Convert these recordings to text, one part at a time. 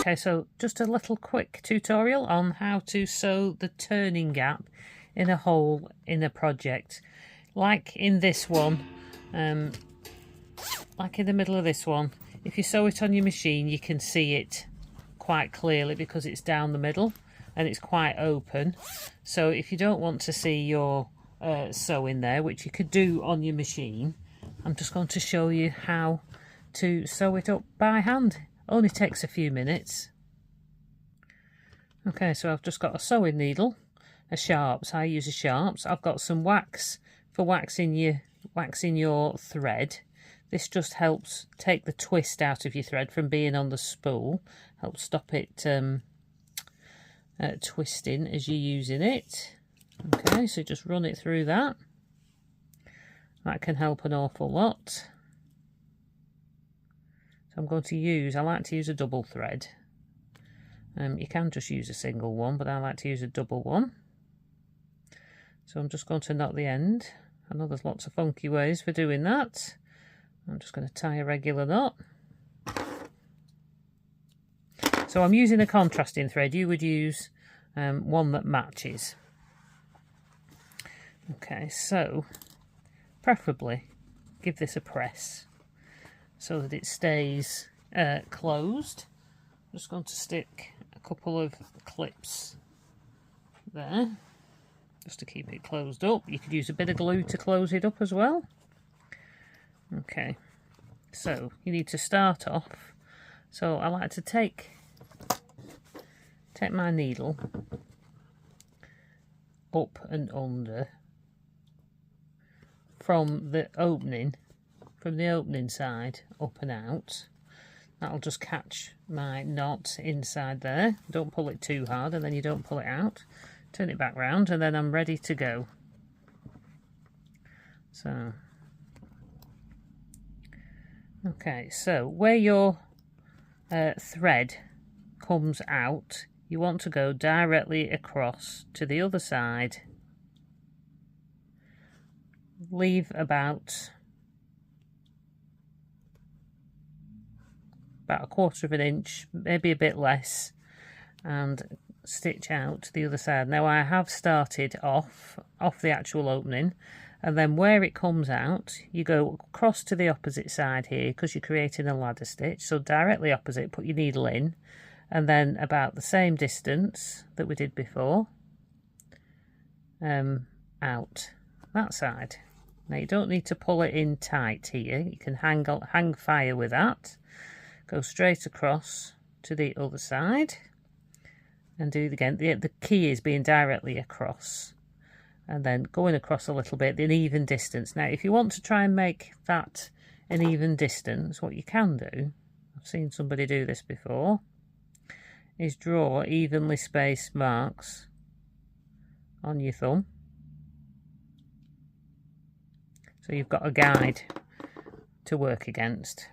Okay, so just a little quick tutorial on how to sew the turning gap in a hole in a project. Like in this one, like in the middle of this one, if you sew it on your machine you can see it quite clearly because it's down the middle and it's quite open. So if you don't want to see your sewing there, which you could do on your machine, I'm just going to show you how to sew it up by hand. Only takes a few minutes. Okay, so I've just got a sewing needle, a sharps. I use a sharps. I've got some wax for waxing your thread. This just helps take the twist out of your thread from being on the spool. Helps stop it twisting as you're using it. Okay, so just run it through that. That can help an awful lot. So I'm going to use, I like to use a double thread. You can just use a single one, but I like to use a double one. So I'm just going to knot the end. I know there's lots of funky ways for doing that. I'm just going to tie a regular knot. So I'm using a contrasting thread. You would use one that matches. Okay, so preferably give this a press so that it stays closed. I'm just going to stick a couple of clips there just to keep it closed up. You could use a bit of glue to close it up as well. Okay, so you need to start off. So I like to take my needle up and under from the opening side up and out. That'll just catch my knot inside there. Don't pull it too hard and then you don't pull it out. Turn it back round and then I'm ready to go. So okay, so where your thread comes out, you want to go directly across to the other side. Leave about a quarter of an inch, maybe a bit less, and stitch out the other side. Now I have started off the actual opening, and then where it comes out you go across to the opposite side here because you're creating a ladder stitch. So directly opposite, put your needle in, and then about the same distance that we did before, out that side. Now you don't need to pull it in tight here, you can hang fire with that. Go straight across to the other side and do it again. The key is being directly across and then going across a little bit, an even distance. Now if you want to try and make that an even distance, what you can do, I've seen somebody do this before, is draw evenly spaced marks on your thumb. So you've got a guide to work against.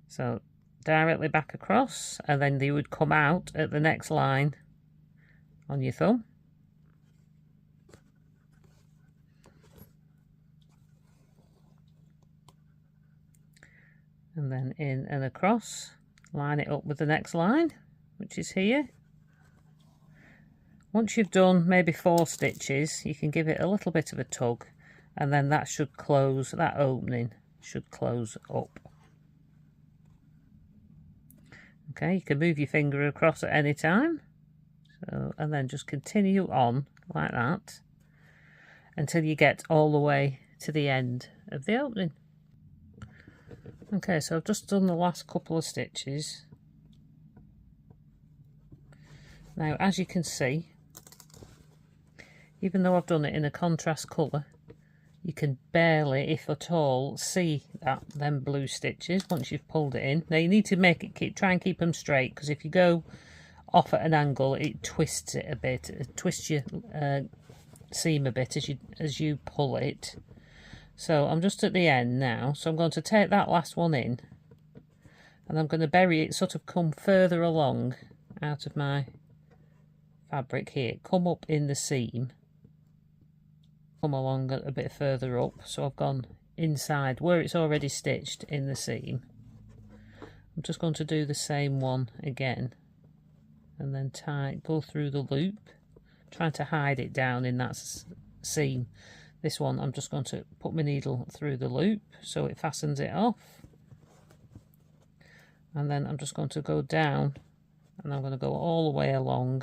So directly back across, and then they would come out at the next line on your thumb. And then in and across, line it up with the next line, which is here. Once you've done maybe 4 stitches, you can give it a little bit of a tug, and then that should close, that opening should close up. Okay, you can move your finger across at any time. So, and then just continue on like that until you get all the way to the end of the opening. Okay, so I've just done the last couple of stitches. Now, as you can see, even though I've done it in a contrast colour, you can barely, if at all, see them blue stitches once you've pulled it in. Now you need to try and keep them straight, because if you go off at an angle, it twists it a bit. It twists your seam a bit as you pull it. So I'm just at the end now, so I'm going to take that last one in, and I'm going to bury it, sort of come further along out of my fabric here, come up in the seam, come along a bit further up. So I've gone inside where it's already stitched in the seam. I'm just going to do the same one again and then go through the loop, trying to hide it down in that seam. This one I'm just going to put my needle through the loop so it fastens it off, and then I'm just going to go down and I'm going to go all the way along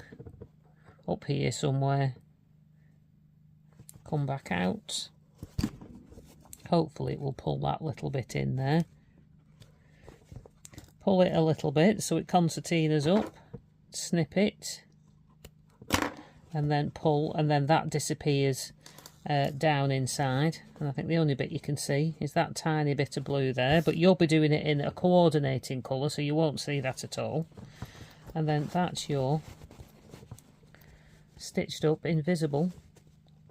up here somewhere, come back out. Hopefully it will pull that little bit in there. Pull it a little bit so it concertinas up, snip it, and then pull, and then that disappears down inside. And I think the only bit you can see is that tiny bit of blue there, but you'll be doing it in a coordinating colour, so you won't see that at all. And then that's your stitched up invisible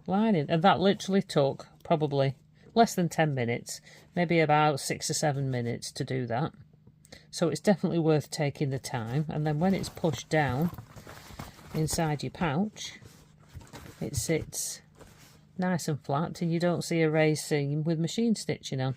lining, and that literally took probably less than 10 minutes, maybe about 6 or 7 minutes to do that. So it's definitely worth taking the time. And then when it's pushed down inside your pouch, it sits nice and flat and you don't see a raised seam with machine stitching on.